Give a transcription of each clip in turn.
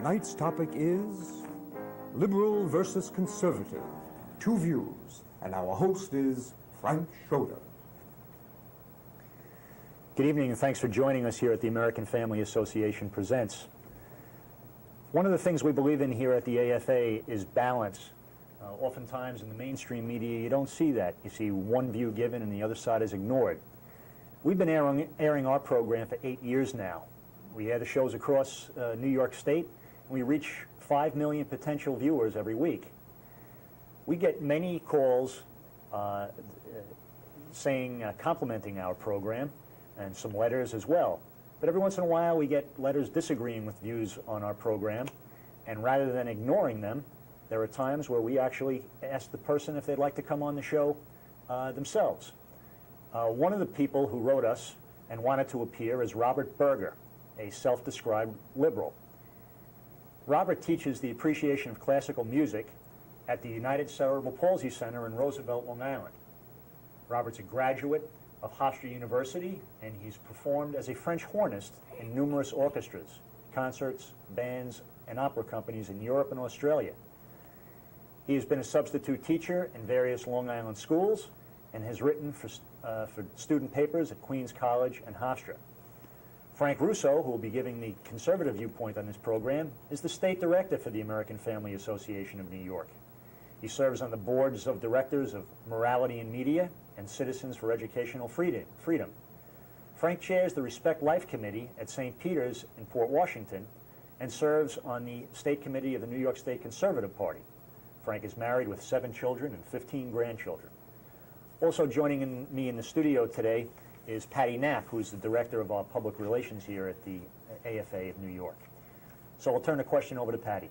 Tonight's topic is liberal versus conservative, two views, and our host is Frank Schroeder. Good evening, and thanks for joining us here at the American Family Association Presents. One of the things we believe in here at the AFA is balance. Oftentimes in the mainstream media you don't see that. You see one view given and the other side is ignored. We've been airing our program for 8 years now. We air the shows across New York State, and we reach 5 million potential viewers every week. We get many calls complimenting our program, and some letters as well. But every once in a while we get letters disagreeing with views on our program, and rather than ignoring them, there are times where we actually ask the person if they'd like to come on the show themselves. One of the people who wrote us and wanted to appear is Robert Berger, a self-described liberal. Robert teaches the appreciation of classical music at the United Cerebral Palsy Center in Roosevelt, Long Island. Robert's a graduate of Hofstra University, and he's performed as a French hornist in numerous orchestras, concerts, bands, and opera companies in Europe and Australia. He has been a substitute teacher in various Long Island schools and has written for student papers at Queens College and Hofstra. Frank Russo, who will be giving the conservative viewpoint on this program, is the state director for the American Family Association of New York. He serves on the boards of directors of Morality in Media and Citizens for Educational Freedom. Frank chairs the Respect Life Committee at St. Peter's in Port Washington and serves on the State Committee of the New York State Conservative Party. Frank is married with 7 children and 15 grandchildren. Also joining me in the studio today is Patty Knapp, who's the director of our public relations here at the AFA of New York. So I'll turn the question over to Patty.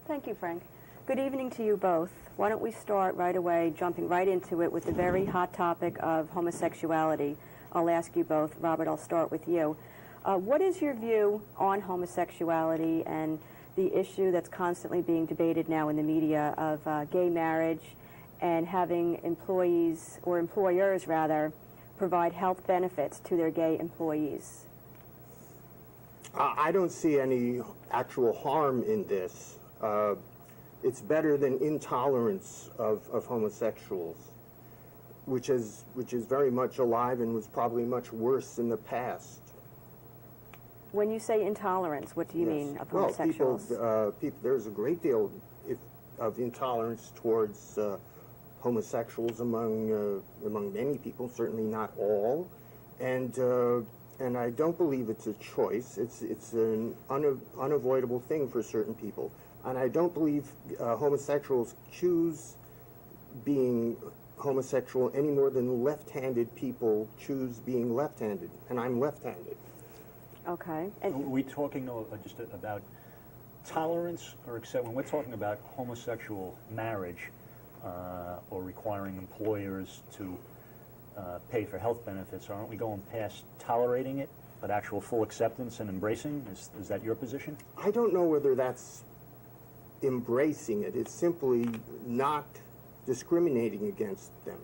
Thank you, Frank. Good evening to you both. Why don't we start right away, jumping right into it with the very hot topic of homosexuality. I'll ask you both. Robert, I'll start with you. What is your view on homosexuality and the issue that's constantly being debated now in the media of gay marriage and having employees, or employers rather, provide health benefits to their gay employees? I don't see any actual harm in this. It's better than intolerance of homosexuals, which is very much alive and was probably much worse in the past. When you say intolerance, what do you mean of homosexuals? Well, there's a great deal of intolerance towards homosexuals among many people, certainly not all, and I don't believe it's a choice. It's an unavoidable thing for certain people, and I don't believe homosexuals choose being homosexual any more than left-handed people choose being left-handed, and I'm left-handed. Okay. Are we talking just about tolerance, or accept when we're talking about homosexual marriage? Or requiring employers to pay for health benefits, aren't we going past tolerating it, but actual full acceptance and embracing? Is that your position? I don't know whether that's embracing it. It's simply not discriminating against them.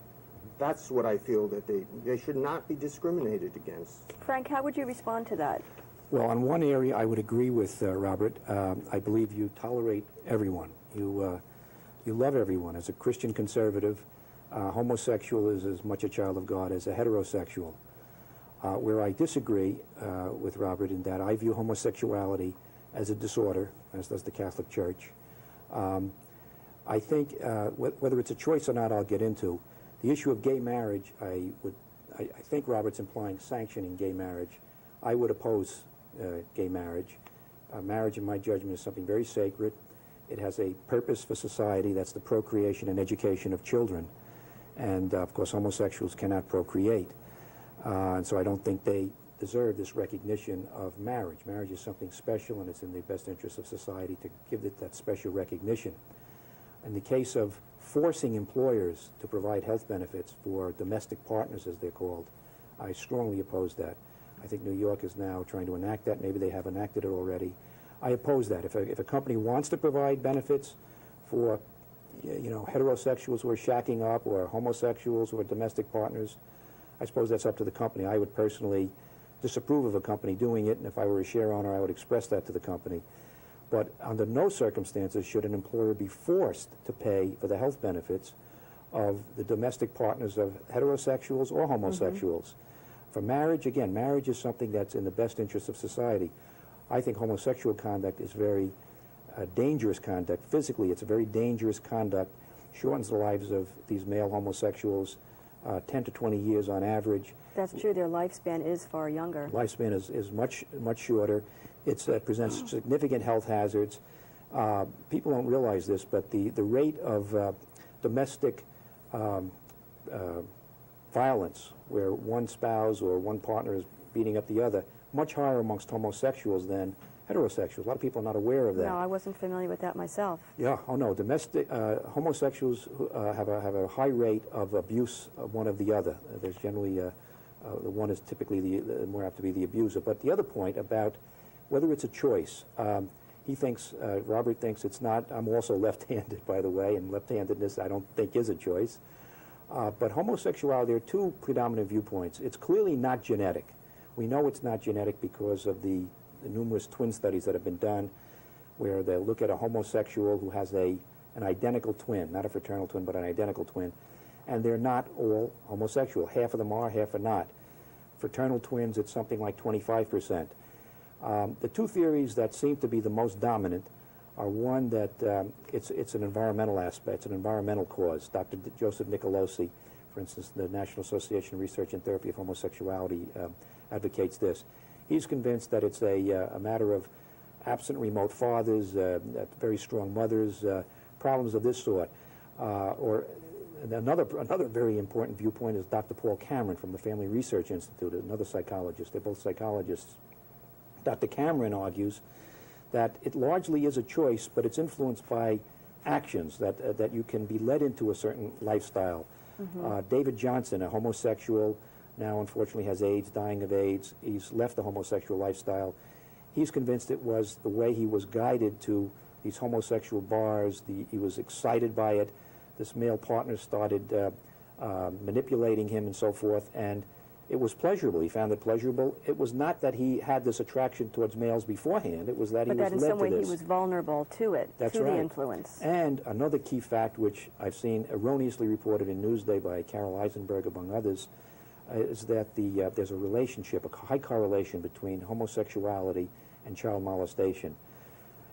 That's what I feel, that they should not be discriminated against. Frank, how would you respond to that? Well, on one area I would agree with Robert. I believe you tolerate everyone. You love everyone. As a Christian conservative, homosexual is as much a child of God as a heterosexual. Where I disagree with Robert in that I view homosexuality as a disorder, as does the Catholic Church. I think whether it's a choice or not, I'll get into. The issue of gay marriage, I think Robert's implying sanctioning gay marriage. I would oppose gay marriage. Marriage, in my judgment, is something very sacred. It has a purpose for society, that's the procreation and education of children. And, of course, homosexuals cannot procreate. And so I don't think they deserve this recognition of marriage. Marriage is something special, and it's in the best interest of society to give it that special recognition. In the case of forcing employers to provide health benefits for domestic partners, as they're called, I strongly oppose that. I think New York is now trying to enact that. Maybe they have enacted it already. I oppose that. If a company wants to provide benefits for, heterosexuals who are shacking up, or homosexuals who are domestic partners, I suppose that's up to the company. I would personally disapprove of a company doing it, and if I were a share owner, I would express that to the company. But under no circumstances should an employer be forced to pay for the health benefits of the domestic partners of heterosexuals or homosexuals. For marriage, again, marriage is something that's in the best interest of society. I think homosexual conduct is very dangerous conduct. Physically, it's a very dangerous conduct, shortens the lives of these male homosexuals 10 to 20 years on average. That's true. Their lifespan is far younger. Lifespan is much shorter. It presents significant health hazards. People don't realize this, but the rate of domestic violence, where one spouse or one partner is beating up the other, much higher amongst homosexuals than heterosexuals. A lot of people are not aware of that. No, I wasn't familiar with that myself. Yeah, oh no, domestic homosexuals have a high rate of abuse of one of the other. There's generally the one is typically the more apt to be the abuser. But the other point about whether it's a choice, he thinks, Robert thinks it's not. I'm also left-handed, by the way, and left-handedness I don't think is a choice. But homosexuality, there are two predominant viewpoints. It's clearly not genetic. We know it's not genetic because of the numerous twin studies that have been done where they'll look at a homosexual who has an identical twin, not a fraternal twin, but an identical twin, and they're not all homosexual. Half of them are, half are not. Fraternal twins, it's something like 25%. The two theories that seem to be the most dominant are one that it's an environmental aspect, it's an environmental cause. Dr. Joseph Nicolosi, for instance, the National Association of Research and Therapy of Homosexuality, advocates this. He's convinced that it's a matter of absent remote fathers, very strong mothers, problems of this sort. Or another very important viewpoint is Dr. Paul Cameron from the Family Research Institute, another psychologist. They're both psychologists. Dr. Cameron argues that it largely is a choice, but it's influenced by actions, that you can be led into a certain lifestyle. David Johnson, a homosexual, now unfortunately has AIDS, dying of AIDS. He's left the homosexual lifestyle. He's convinced it was the way he was guided to these homosexual bars. He was excited by it. This male partner started manipulating him and so forth, and it was pleasurable. He found it pleasurable. It was not that he had this attraction towards males beforehand. It was that he was led to this. But that in some way he was vulnerable to it, That's to right. the influence. And another key fact, which I've seen erroneously reported in Newsday by Carol Eisenberg, among others, is that there's a relationship, a high correlation between homosexuality and child molestation.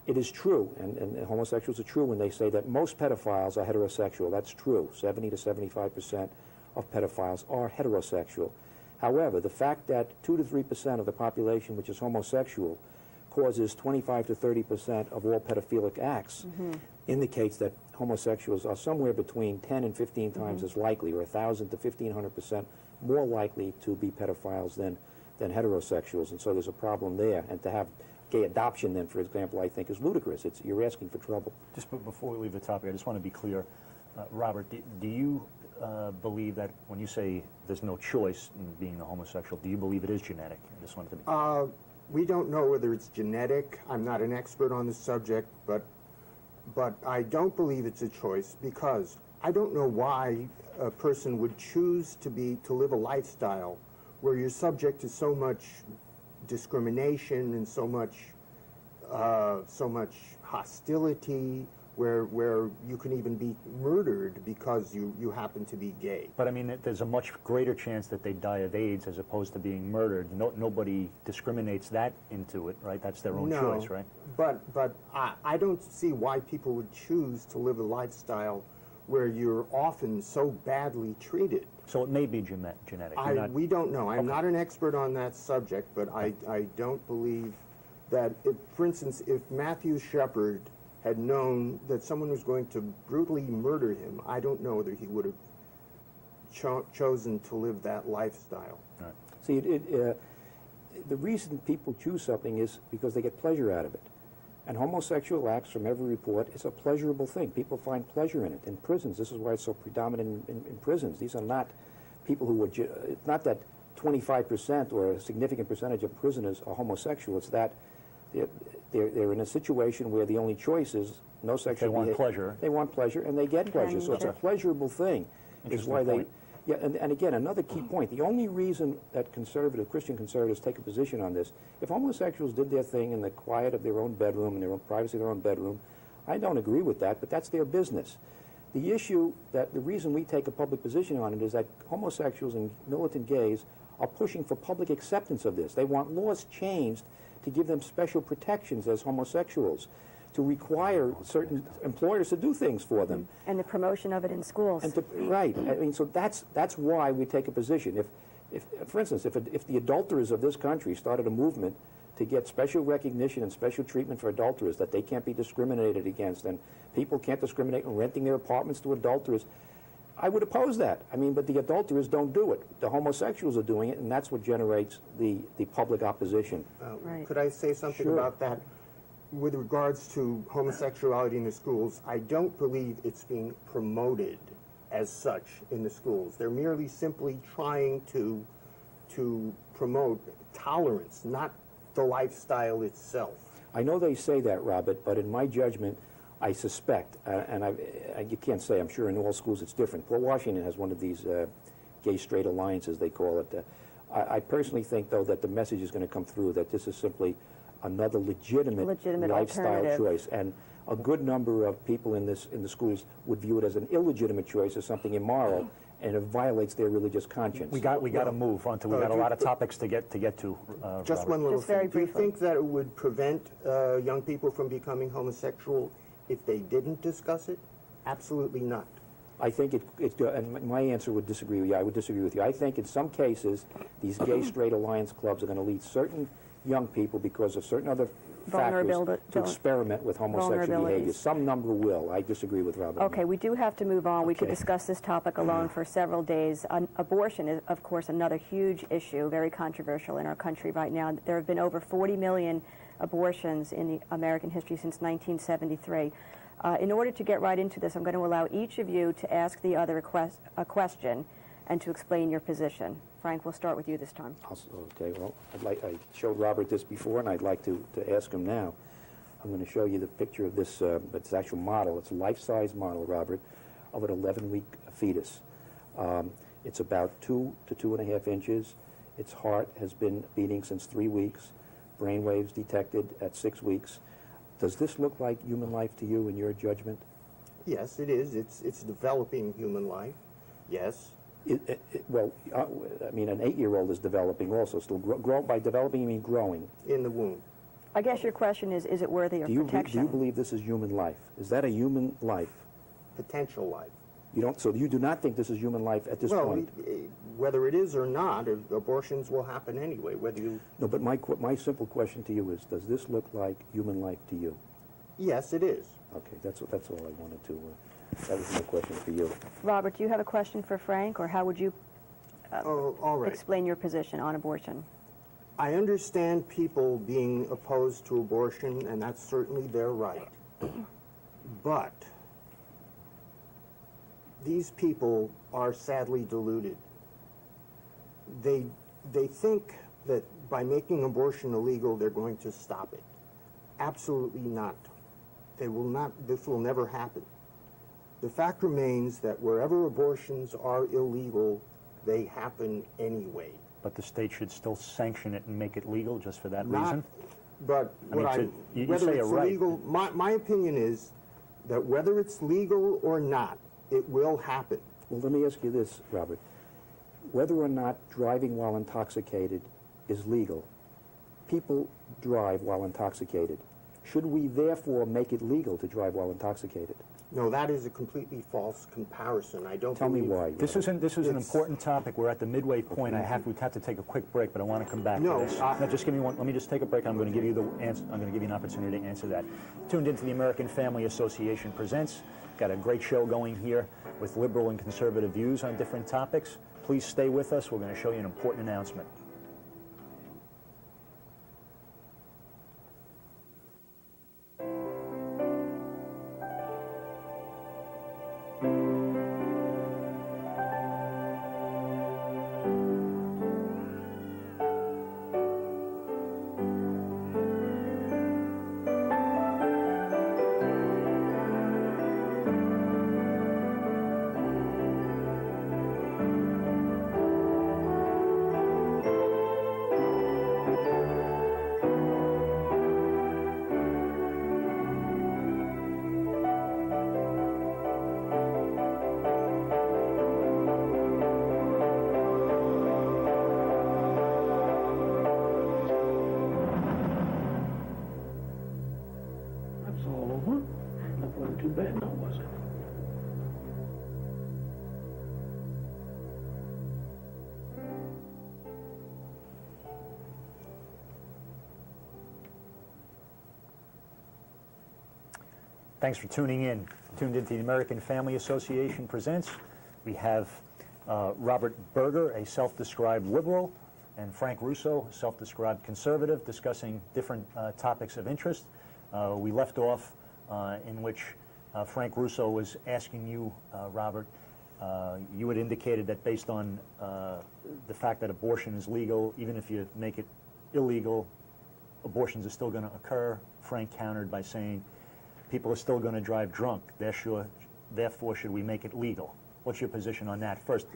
It is true, and homosexuals are true when they say that most pedophiles are heterosexual. That's true. 70 to 75% of pedophiles are heterosexual. However, the fact that 2 to 3% of the population which is homosexual causes 25 to 30% of all pedophilic acts indicates that homosexuals are somewhere between 10 and 15 times as likely, or 1,000 to 1,500% more likely to be pedophiles than heterosexuals. And so there's a problem there. And to have gay adoption then, for example, I think is ludicrous. You're asking for trouble. Just before we leave the topic, I just want to be clear. Robert, do you believe that when you say there's no choice in being a homosexual, do you believe it is genetic? I just wanted to be We don't know whether it's genetic. I'm not an expert on the subject, but I don't believe it's a choice because I don't know why a person would choose to live a lifestyle where you're subject to so much discrimination and so much hostility, where you can even be murdered because you happen to be gay. But I mean, there's a much greater chance that they die of AIDS as opposed to being murdered. Nobody discriminates that into it, right? That's their own choice, right? But I don't see why people would choose to live a lifestyle where you're often so badly treated. So it may be genetic. We don't know. I'm not an expert on that subject, but I don't believe that, for instance, if Matthew Shepard had known that someone was going to brutally murder him, I don't know whether he would have chosen to live that lifestyle. Right. See, the reason people choose something is because they get pleasure out of it. And homosexual acts, from every report, is a pleasurable thing. People find pleasure in it. In prisons, this is why it's so predominant in prisons. These are not people who would, it's not that 25% or a significant percentage of prisoners are homosexual. It's that they're in a situation where the only choice is no sexual behavior. They want pleasure. They want pleasure, and they get pleasure. So it's a pleasurable thing. Is why Yeah, and again, another key point. The only reason that Christian conservatives take a position on this, if homosexuals did their thing in the quiet of their own bedroom, in their own privacy of their own bedroom, I don't agree with that, but that's their business. The issue, that the reason we take a public position on it is that homosexuals and militant gays are pushing for public acceptance of this. They want laws changed to give them special protections as homosexuals, to require certain employers to do things for them. And the promotion of it in schools. And right. I mean, so that's why we take a position. If for instance, if the adulterers of this country started a movement to get special recognition and special treatment for adulterers, that they can't be discriminated against, and people can't discriminate in renting their apartments to adulterers, I would oppose that. I mean, but the adulterers don't do it. The homosexuals are doing it, and that's what generates the public opposition. Right. Could I say something Sure. about that? With regards to homosexuality in the schools, I don't believe it's being promoted as such in the schools. They're merely simply trying to promote tolerance, not the lifestyle itself. I know they say that, Robert, but in my judgment, I suspect, and you can't say, I'm sure in all schools it's different. Port Washington has one of these gay-straight alliances, they call it. I personally think, though, that the message is going to come through that this is simply another legitimate lifestyle alternative. choice. And a good number of people in the schools would view it as an illegitimate choice, as something immoral, and it violates their religious conscience. We got to move on to. We got a lot of topics to get to. Just Robert. one little Just very thing. Do you briefly. think that it would prevent young people from becoming homosexual if they didn't discuss it? Absolutely not. I think and my answer would disagree with you. I would disagree with you. I think in some cases, these gay-straight alliance clubs are going to lead certain young people, because of certain other factors, to experiment with homosexual behavior. Some number will. I disagree with Robert. Okay, we do have to move on. We could Okay. discuss this topic alone for several days. Abortion is, of course, another huge issue, very controversial in our country right now. There have been over 40 million abortions in the American history since 1973. In order to get right into this, I'm going to allow each of you to ask the other a question and to explain your position. Frank, we'll start with you this time. Okay, well, I showed Robert this before, and I'd like to ask him now. I'm going to show you the picture of this, it's actual model. It's a life-size model, Robert, of an 11-week fetus. It's about 2 to 2.5 inches. Its heart has been beating since 3 weeks. Brain waves detected at 6 weeks. Does this look like human life to you in your judgment? Yes, it is. It's developing human life. Yes. Well, I mean, an 8-year-old is developing also. Still, by developing, you mean growing. In the womb. I guess your question is it worthy of Do protection? you believe this is human life? Is that a human life? Potential life. You don't. So you do not think this is human life at this point? Whether it is or not, abortions will happen anyway. Whether you. No, but my simple question to you is: does this look like human life to you? Yes, it is. Okay, that's all I wanted to. That was my question for you. Robert, do you have a question for Frank, or how would you All right. explain your position on abortion? I understand people being opposed to abortion, and that's certainly their right. But these people are sadly deluded. They think that by making abortion illegal, they're going to stop it. Absolutely not. They will not. This will never happen. The fact remains that wherever abortions are illegal, they happen anyway. But the state should still sanction it and make it legal just for that Not- reason? But I mean, what you whether say it's you're right. illegal, my opinion is that whether it's legal or not, it will happen. Well, let me ask you this, Robert. Whether or not driving while intoxicated is legal, people drive while intoxicated. Should we therefore make it legal to drive while intoxicated? No, that is a completely false comparison. I don't Tell me believe. why. This is an It's- important topic. We're at the midway point. We have to take a quick break, but I want to come back No, to this. I- Just give me one. Let me just take a break. I'm going to give you the answer. I'm going to give you an opportunity to answer that. Tuned into the American Family Association presents. Got a great show going here with liberal and conservative views on different topics. Please stay with us. We're going to show you an important announcement. It's all over. That wasn't too bad, now was it? Thanks for tuning in. Tuned into the American Family Association Presents. We have Robert Berger, a self-described liberal, and Frank Russo, a self-described conservative, discussing different topics of interest. We left off in which Frank Russo was asking you, Robert, you had indicated that based on the fact that abortion is legal, even if you make it illegal, abortions are still going to occur. Frank countered by saying, people are still going to drive drunk, therefore should we make it legal? What's your position on that? First.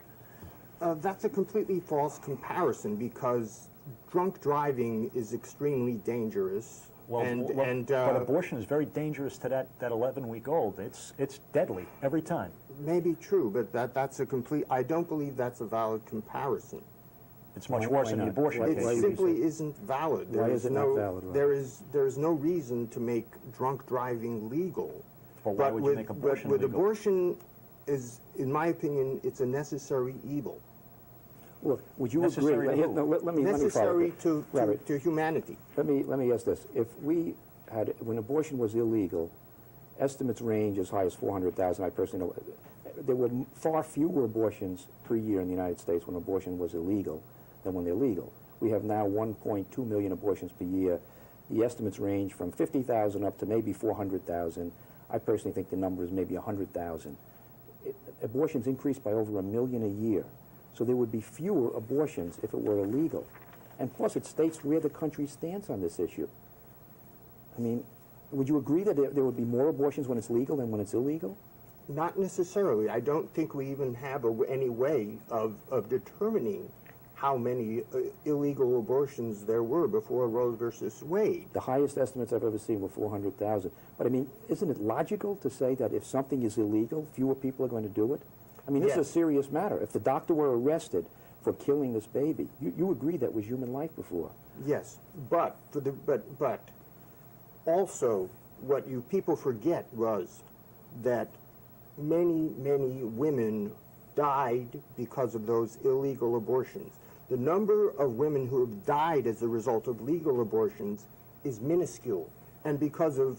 That's a completely false comparison because drunk driving is extremely dangerous. But abortion is very dangerous to that 11-week-old. It's deadly every time. Maybe true, but that's a complete. I don't believe that's a valid comparison. It's much worse than the abortion It case. simply isn't valid. Why is it not valid? Right? There is no reason to make drunk driving legal. Well, why would you make abortion legal? Abortion is, in my opinion, it's a necessary evil. Look, would you Necessary agree? to who? Let me Necessary follow. Robert, to humanity. Let me ask this: if we had, when abortion was illegal, estimates range as high as 400,000. I personally know there were far fewer abortions per year in the United States when abortion was illegal than when they're legal. We have now 1.2 million abortions per year. The estimates range from 50,000 up to maybe 400,000. I personally think the number is maybe 100,000. Abortions increased by over 1 million a year. So there would be fewer abortions if it were illegal. And plus, it states where the country stands on this issue. I mean, would you agree that there would be more abortions when it's legal than when it's illegal? Not necessarily. I don't think we even have any way of determining how many illegal abortions there were before Roe versus Wade. The highest estimates I've ever seen were 400,000. But I mean, isn't it logical to say that if something is illegal, fewer people are going to do it? I mean, this is a serious matter. If the doctor were arrested for killing this baby, you agree that was human life before. Yes, but also what you people forget was that many women died because of those illegal abortions. The number of women who have died as a result of legal abortions is minuscule, and because of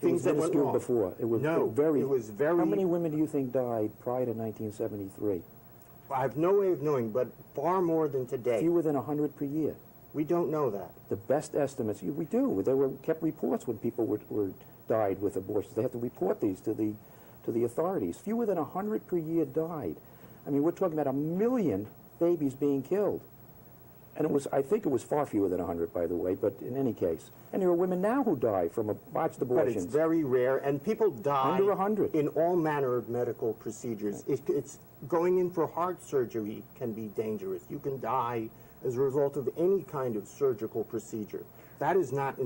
things that went wrong. Before. It was it was very. How many women do you think died prior to 1973? I have no way of knowing, but far more than today. Fewer than 100 per year. We don't know that. The best estimates, we do. There were kept reports when people were died with abortions. They have to report these to the authorities. Fewer than 100 per year died. I mean, we're talking about 1 million babies being killed. And I think it was far fewer than 100, by the way, but in any case. And there are women now who die from botched abortions. But it's very rare, and people die under 100 in all manner of medical procedures. It's going in for heart surgery can be dangerous. You can die as a result of any kind of surgical procedure. That is not,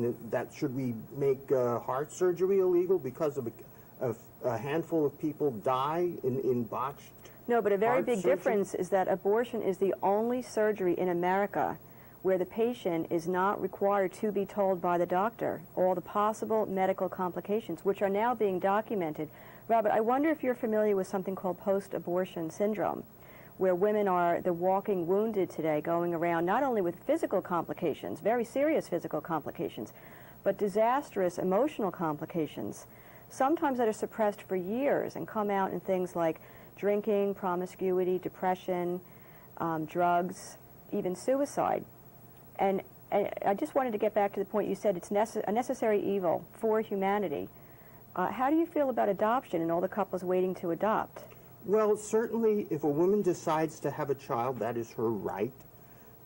should we make heart surgery illegal because of a handful of people die in botched? No, but a very big difference is that abortion is the only surgery in America where the patient is not required to be told by the doctor all the possible medical complications, which are now being documented. Robert, I wonder if you're familiar with something called post-abortion syndrome, where women are the walking wounded today, going around not only with physical complications, very serious physical complications, but disastrous emotional complications, sometimes that are suppressed for years and come out in things like drinking, promiscuity, depression, drugs, even suicide. And I just wanted to get back to the point you said it's a necessary evil for humanity. How do you feel about adoption and all the couples waiting to adopt? Well, certainly if a woman decides to have a child, that is her right.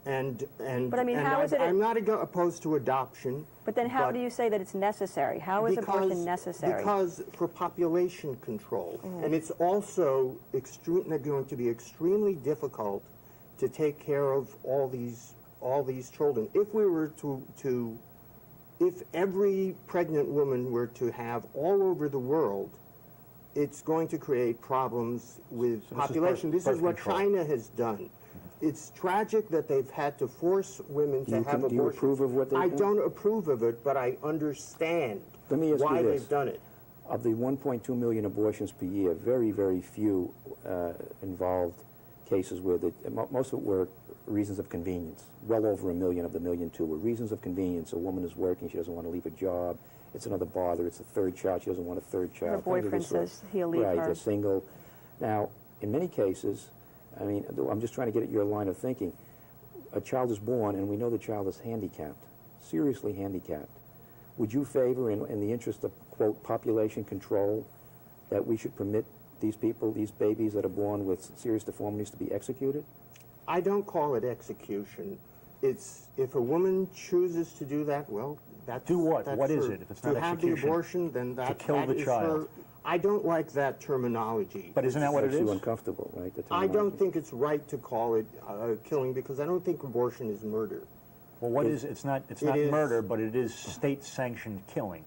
But I mean, how is it? I'm not opposed to adoption. But then how do you say that it's necessary? How is abortion necessary? Because for population control. And it's also going to be extremely difficult to take care of all these children. If we were if every pregnant woman were to have all over the world, it's going to create problems with population. This is what China has done. it's tragic that they've had to force women to have abortions. Do you approve of what they do? I don't approve of it, but I understand Let me ask why you this. they've done it. Of the 1.2 million abortions per year, very, very few involved cases where most of it were reasons of convenience. Well over 1 million of the 1.2 million were reasons of convenience. A woman is working, she doesn't want to leave a job. It's another bother. It's a third child. She doesn't want a third child. Her boyfriend says he'll leave her. Right, they're single. Now, in many cases, I mean, I'm just trying to get at your line of thinking. A child is born, and we know the child is handicapped, seriously handicapped. Would you favor, in the interest of, quote, population control, that we should permit these people, these babies that are born with serious deformities, to be executed? I don't call it execution. It's, if a woman chooses to do that, well, that's... Do what? That's What is her. it if it's not to have execution? the abortion, then that, kill that the is child. her... I don't like that terminology. But isn't that what it Makes you is? uncomfortable, right? the I don't terminology? think it's right to call it killing, because I don't think abortion is murder. Well, what is, it's not is- murder, but it is state-sanctioned killing.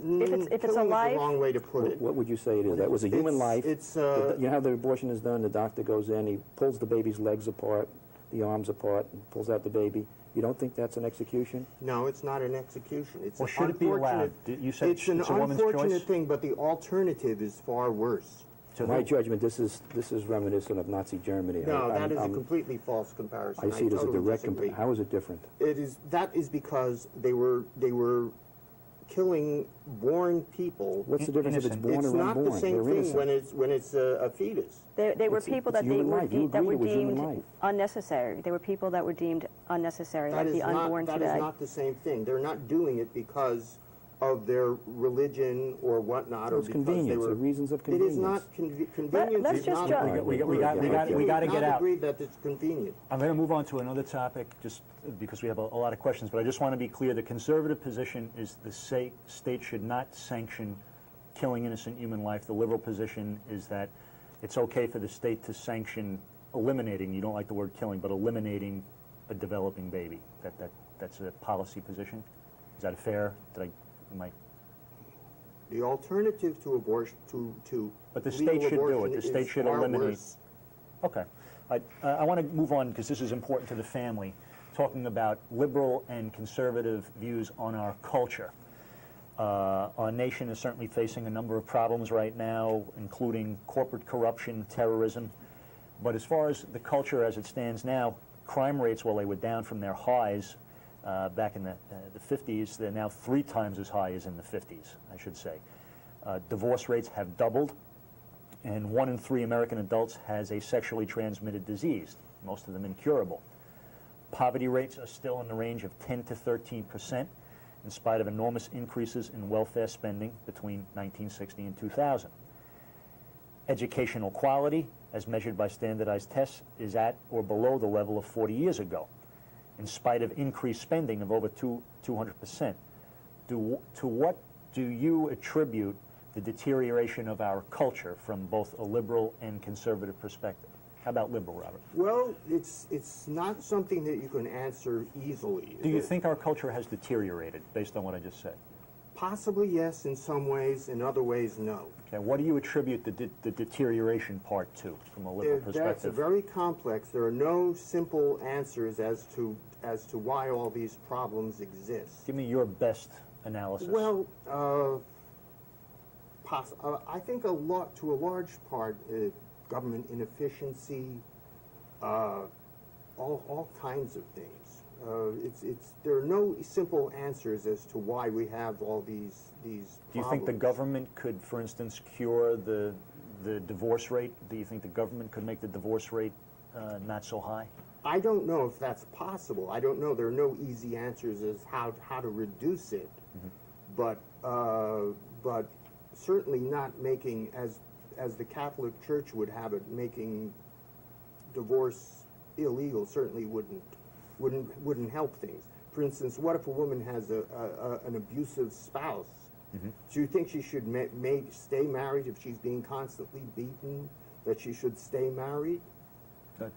If it's a Killing life- is the wrong way to put it. What would you say it is? That was a human life. It's, You know how the abortion is done? The doctor goes in, he pulls the baby's legs apart, the arms apart, and pulls out the baby. You don't think that's an execution? No, it's not an execution. It's Well, an should it be allowed? unfortunate- You said it's an it's a woman's unfortunate choice? thing, but the alternative is far worse. To My who? judgment, this is reminiscent of Nazi Germany. No, that is a I'm- completely false comparison. I see it as a totally direct disagree. How is it different? That is because they were killing born people. What's the difference if it's Innocent. born It's or not unborn? the same They're thing innocent. when it's a fetus. They were It's- people it's that human life. You that agreed were it was human deemed life. unnecessary. They were people that were deemed unnecessary, That like the is unborn not, today. That is not the same thing. They're not doing it because of their religion or whatnot, or It's because convenience. they were. They're reasons of It is not convenience. convenience. Let's is just not jump- a We word. got to get out. Agree that it's convenient. I'm going to move on to another topic, just because we have a lot of questions, but I just want to be clear. The conservative position is the state should not sanction killing innocent human life. The liberal position is that it's okay for the state to sanction eliminating, you don't like the word killing, but eliminating a developing baby. That's a policy position. Is that fair? Am I... The alternative to abortion, to But the legal state should do it. abortion The state is should far eliminate. worse. Okay. I want to move on because this is important to the family, talking about liberal and conservative views on our culture. Our nation is certainly facing a number of problems right now, including corporate corruption, terrorism. But as far as the culture as it stands now, crime rates, while they were down from their highs back in the 50s, they're now 3 times as high as in the 50s, I should say. Divorce rates have doubled, and 1 in 3 American adults has a sexually transmitted disease, most of them incurable. Poverty rates are still in the range of 10 to 13%, in spite of enormous increases in welfare spending between 1960 and 2000. Educational quality, as measured by standardized tests, is at or below the level of 40 years ago, in spite of increased spending of over 200%. To what do you attribute the deterioration of our culture from both a liberal and conservative perspective? How about liberal, Robert? Well, it's not something that you can answer easily. Do you think our culture has deteriorated based on what I just said? Possibly yes, in some ways. In other ways, no. Okay, what do you attribute the deterioration part to from a liberal That's perspective? very complex. There are no simple answers as to why all these problems exist. Give me your best analysis. Well, I think to a large part, government inefficiency, all kinds of things. There are no simple answers as to why we have all these problems. Do you think the government could, for instance, cure the divorce rate? Do you think the government could make the divorce rate not so high? I don't know if that's possible. I don't know. There are no easy answers as how to reduce it, but certainly not making, as the Catholic Church would have it, making divorce illegal certainly wouldn't help things. For instance, what if a woman has an abusive spouse? Do you think she should stay married if she's being constantly beaten? That she should stay married?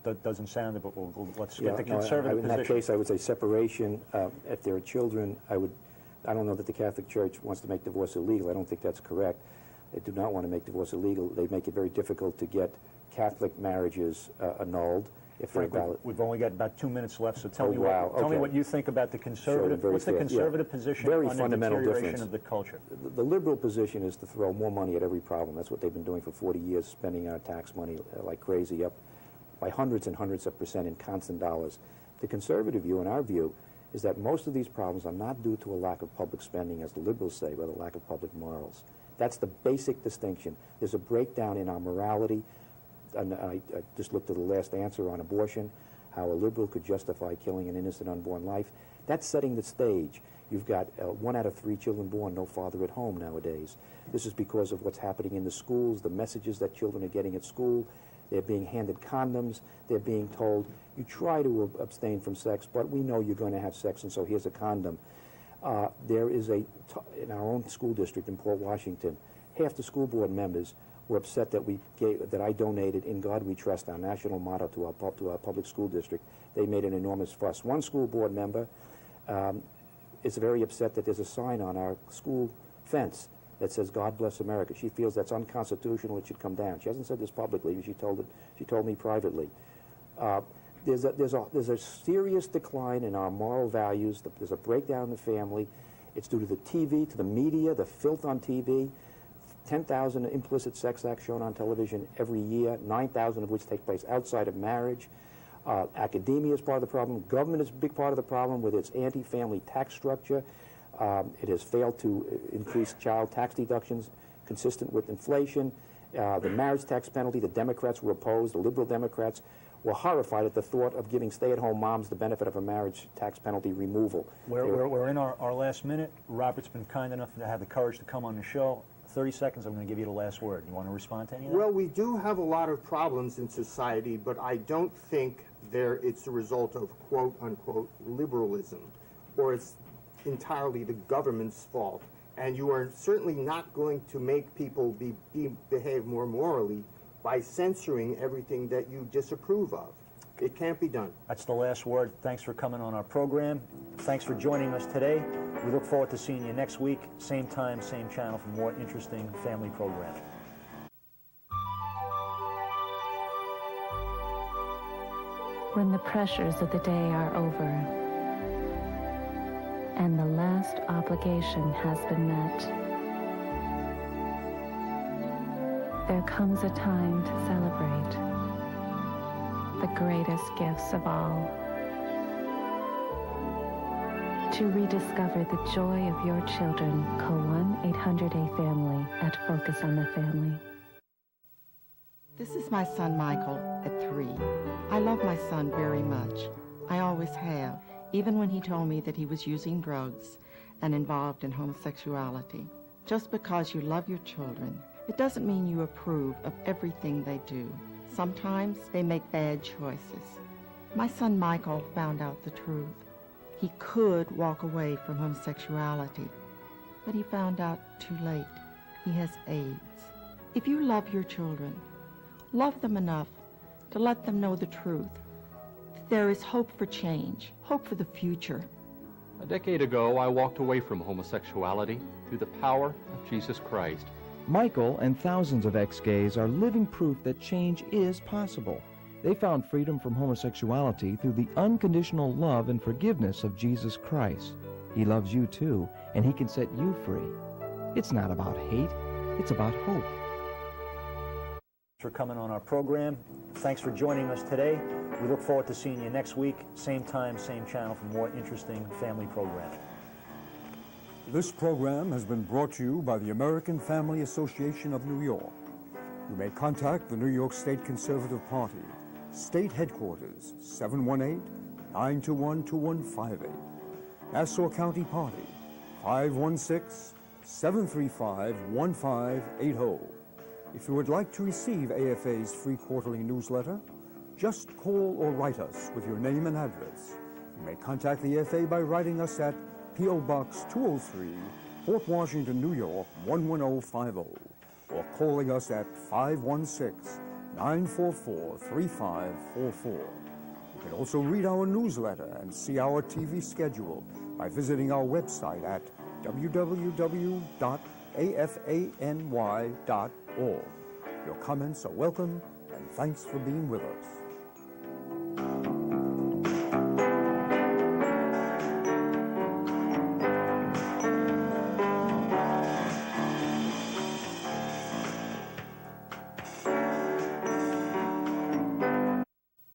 That doesn't sound it, but let's Yeah, get the no, conservative in position. that case, I would say separation. If there are children, I don't know that the Catholic Church wants to make divorce illegal. I don't think that's correct. They do not want to make divorce illegal. They make it very difficult to get Catholic marriages annulled. if they're Frank, valid. we've only got about 2 minutes left, so tell Oh, me wow, tell me okay. what you think about the conservative. very What's the fast, yeah. conservative position Very on the fundamental deterioration difference. of the culture? The liberal position is to throw more money at every problem. That's what they've been doing for 40 years, spending our tax money like crazy, up by hundreds and hundreds of percent in constant dollars. The conservative view, in our view, is that most of these problems are not due to a lack of public spending, as the liberals say, but a lack of public morals. That's the basic distinction. There's a breakdown in our morality. And I just looked at the last answer on abortion, how a liberal could justify killing an innocent unborn life. That's setting the stage. You've got 1 out of 3 children born, no father at home nowadays. This is because of what's happening in the schools, the messages that children are getting at school. They're being handed condoms. They're being told, you try to abstain from sex, but we know you're going to have sex, and so here's a condom. There is in our own school district in Port Washington, half the school board members were upset that I donated "In God We Trust," our national motto, to our public school district. They made an enormous fuss. One school board member is very upset that there's a sign on our school fence that says "God Bless America." She feels that's unconstitutional. It should come down. She hasn't said this publicly, but she told me privately. There's a serious decline in our moral values. There's a breakdown in the family. It's due to the TV, to the media, the filth on TV. 10,000 implicit sex acts shown on television every year, 9,000 of which take place outside of marriage. Academia is part of the problem. Government is a big part of the problem with its anti-family tax structure. It has failed to increase child tax deductions consistent with inflation. The marriage tax penalty, the Democrats were opposed. The liberal Democrats were horrified at the thought of giving stay-at-home moms the benefit of a marriage tax penalty removal. We're in our last minute. Robert's been kind enough to have the courage to come on the show. 30 seconds, I'm going to give you the last word. You want to respond to any of that? Well, we do have a lot of problems in society, but I don't think it's the result of quote-unquote liberalism, or it's entirely the government's fault. And you are certainly not going to make people behave more morally by censoring everything that you disapprove of. It can't be done. That's the last word. Thanks for coming on our program. Thanks for joining us today. We look forward to seeing you next week, same time, same channel, for more interesting family programming. When the pressures of the day are over and the last obligation has been met, there comes a time to celebrate the greatest gifts of all. To rediscover the joy of your children, call 1-800-A-FAMILY at Focus on the Family. This is my son Michael at 3. I love my son very much. I always have, even when he told me that he was using drugs and involved in homosexuality. Just because you love your children, it doesn't mean you approve of everything they do. Sometimes they make bad choices. My son Michael found out the truth. He could walk away from homosexuality, but he found out too late. He has AIDS. If you love your children, love them enough to let them know the truth. There is hope for change, hope for the future. A decade ago, I walked away from homosexuality through the power of Jesus Christ. Michael and thousands of ex-gays are living proof that change is possible. They found freedom from homosexuality through the unconditional love and forgiveness of Jesus Christ. He loves you too, and he can set you free. It's not about hate, it's about hope. For coming on our program. Thanks for joining us today. We look forward to seeing you next week, same time, same channel, for more interesting family programming. This program has been brought to you by the American Family Association of New York. You may contact the New York State Conservative Party, State Headquarters, 718-921-2158. Nassau County Party, 516-735-1580. If you would like to receive AFA's free quarterly newsletter, just call or write us with your name and address. You may contact the AFA by writing us at P.O. Box 203, Port Washington, New York, 11050, or calling us at 516-944-3544. You can also read our newsletter and see our TV schedule by visiting our website at www.afany.org. Your comments are welcome, and thanks for being with us.